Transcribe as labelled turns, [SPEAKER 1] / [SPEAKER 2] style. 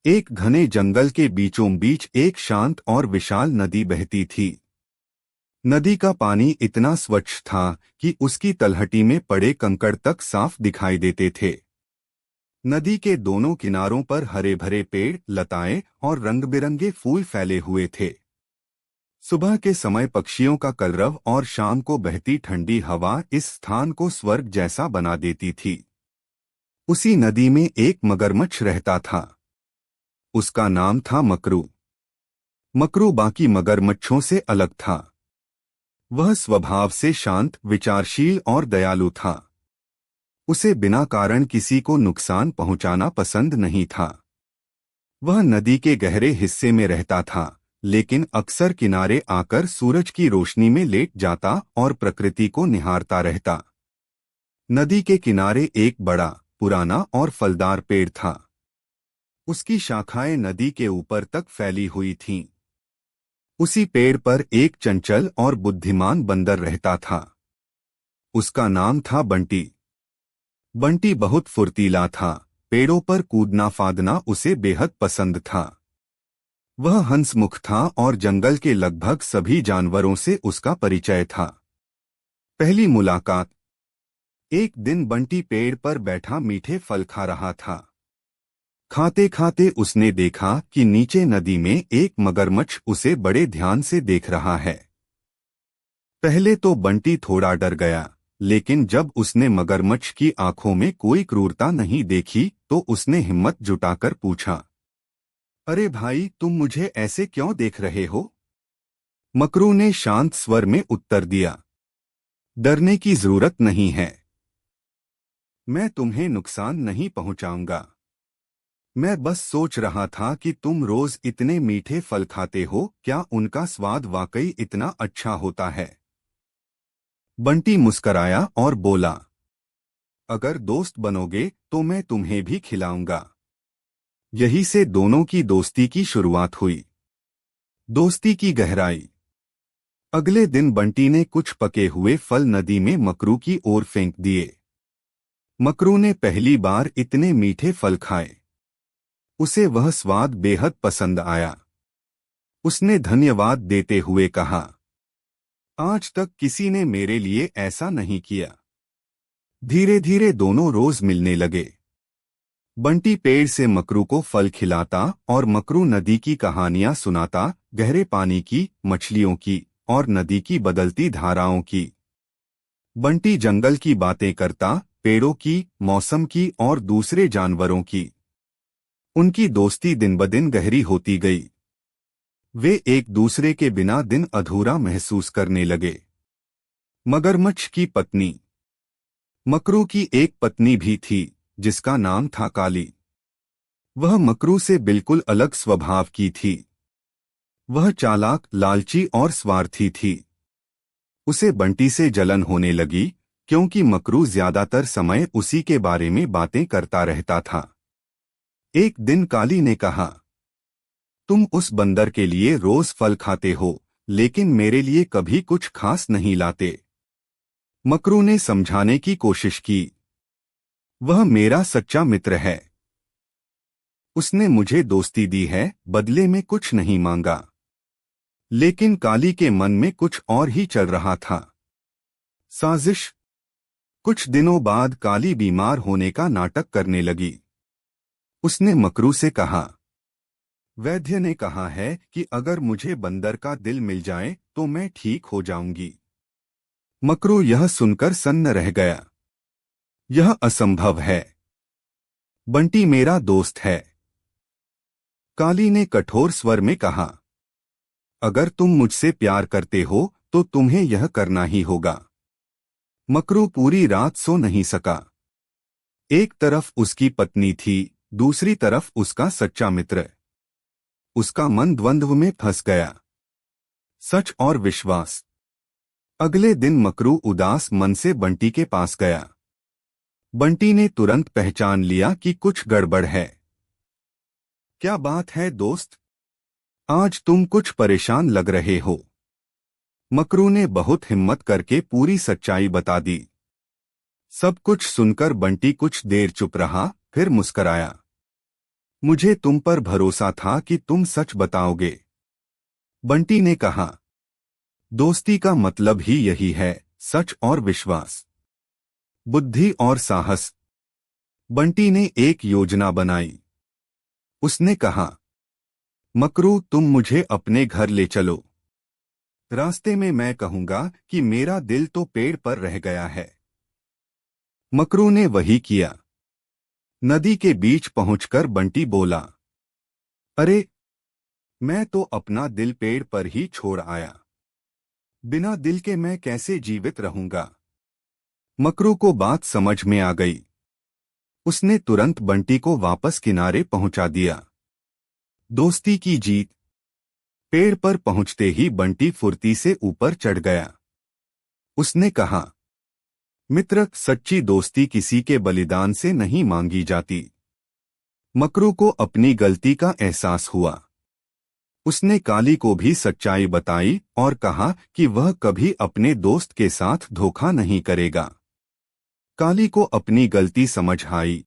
[SPEAKER 1] एक घने जंगल के बीचों बीच एक शांत और विशाल नदी बहती थी। नदी का पानी इतना स्वच्छ था कि उसकी तलहटी में पड़े कंकड़ तक साफ दिखाई देते थे। नदी के दोनों किनारों पर हरे भरे पेड़, लताएं और रंग-बिरंगे फूल फैले हुए थे। सुबह के समय पक्षियों का कलरव और शाम को बहती ठंडी हवा इस स्थान को स्वर्ग जैसा बना देती थी। उसी नदी में एक मगरमच्छ रहता था। उसका नाम था मकरू। मकरू बाकी मगरमच्छों से अलग था। वह स्वभाव से शांत, विचारशील और दयालु था। उसे बिना कारण किसी को नुकसान पहुंचाना पसंद नहीं था। वह नदी के गहरे हिस्से में रहता था, लेकिन अक्सर किनारे आकर सूरज की रोशनी में लेट जाता और प्रकृति को निहारता रहता। नदी के किनारे एक बड़ा, पुराना और फलदार पेड़ था। उसकी शाखाएं नदी के ऊपर तक फैली हुई थीं। उसी पेड़ पर एक चंचल और बुद्धिमान बंदर रहता था। उसका नाम था बंटी। बंटी बहुत फुर्तीला था। पेड़ों पर कूदना फादना उसे बेहद पसंद था। वह हंसमुख था और जंगल के लगभग सभी जानवरों से उसका परिचय था। पहली मुलाकात। एक दिन बंटी पेड़ पर बैठा मीठे फल खा रहा था। खाते खाते उसने देखा कि नीचे नदी में एक मगरमच्छ उसे बड़े ध्यान से देख रहा है। पहले तो बंटी थोड़ा डर गया, लेकिन जब उसने मगरमच्छ की आंखों में कोई क्रूरता नहीं देखी तो उसने हिम्मत जुटाकर पूछा, अरे भाई, तुम मुझे ऐसे क्यों देख रहे हो? मकरू ने शांत स्वर में उत्तर दिया, डरने की जरूरत नहीं है। मैं तुम्हें नुकसान नहीं पहुंचाऊंगा। मैं बस सोच रहा था कि तुम रोज इतने मीठे फल खाते हो, क्या उनका स्वाद वाकई इतना अच्छा होता है? बंटी मुस्कराया और बोला, अगर दोस्त बनोगे तो मैं तुम्हें भी खिलाऊंगा। यही से दोनों की दोस्ती की शुरुआत हुई। दोस्ती की गहराई। अगले दिन बंटी ने कुछ पके हुए फल नदी में मकरू की ओर फेंक दिए। मकरू ने पहली बार इतने मीठे फल खाए। उसे वह स्वाद बेहद पसंद आया। उसने धन्यवाद देते हुए कहा, आज तक किसी ने मेरे लिए ऐसा नहीं किया। धीरे धीरे दोनों रोज मिलने लगे। बंटी पेड़ से मकरू को फल खिलाता और मकरू नदी की कहानियां सुनाता, गहरे पानी की, मछलियों की और नदी की बदलती धाराओं की। बंटी जंगल की बातें करता, पेड़ों की, मौसम की और दूसरे जानवरों की। उनकी दोस्ती दिन ब दिन गहरी होती गई। वे एक दूसरे के बिना दिन अधूरा महसूस करने लगे। मगरमच्छ की पत्नी। मकरू की एक पत्नी भी थी, जिसका नाम था काली। वह मकरू से बिल्कुल अलग स्वभाव की थी। वह चालाक, लालची और स्वार्थी थी। उसे बंटी से जलन होने लगी, क्योंकि मकरू ज्यादातर समय उसी के बारे में बातें करता रहता था। एक दिन काली ने कहा, तुम उस बंदर के लिए रोज फल खाते हो, लेकिन मेरे लिए कभी कुछ खास नहीं लाते। मकरू ने समझाने की कोशिश की, वह मेरा सच्चा मित्र है। उसने मुझे दोस्ती दी है, बदले में कुछ नहीं मांगा। लेकिन काली के मन में कुछ और ही चल रहा था। साजिश। कुछ दिनों बाद काली बीमार होने का नाटक करने लगी। उसने मकरू से कहा, वैद्य ने कहा है कि अगर मुझे बंदर का दिल मिल जाए तो मैं ठीक हो जाऊंगी। मकरू यह सुनकर सन्न रह गया। यह असंभव है। बंटी मेरा दोस्त है। काली ने कठोर स्वर में कहा, अगर तुम मुझसे प्यार करते हो तो तुम्हें यह करना ही होगा। मकरू पूरी रात सो नहीं सका। एक तरफ उसकी पत्नी थी, दूसरी तरफ उसका सच्चा मित्र। उसका मन द्वंद्व में फंस गया। सच और विश्वास। अगले दिन मकरू उदास मन से बंटी के पास गया। बंटी ने तुरंत पहचान लिया कि कुछ गड़बड़ है। क्या बात है दोस्त? आज तुम कुछ परेशान लग रहे हो। मकरू ने बहुत हिम्मत करके पूरी सच्चाई बता दी। सब कुछ सुनकर बंटी कुछ देर चुप रहा, फिर मुस्कराया। मुझे तुम पर भरोसा था कि तुम सच बताओगे। बंटी ने कहा, दोस्ती का मतलब ही यही है, सच और विश्वास, बुद्धि और साहस। बंटी ने एक योजना बनाई। उसने कहा, मकरू तुम मुझे अपने घर ले चलो। रास्ते में मैं कहूंगा कि मेरा दिल तो पेड़ पर रह गया है। मकरू ने वही किया। नदी के बीच पहुंचकर बंटी बोला, अरे, मैं तो अपना दिल पेड़ पर ही छोड़ आया। बिना दिल के मैं कैसे जीवित रहूंगा। मकरू को बात समझ में आ गई। उसने तुरंत बंटी को वापस किनारे पहुंचा दिया। दोस्ती की जीत। पेड़ पर पहुंचते ही बंटी फुर्ती से ऊपर चढ़ गया। उसने कहा, मित्र, सच्ची दोस्ती किसी के बलिदान से नहीं मांगी जाती। मकरू को अपनी गलती का एहसास हुआ। उसने काली को भी सच्चाई बताई और कहा कि वह कभी अपने दोस्त के साथ धोखा नहीं करेगा। काली को अपनी गलती समझ आई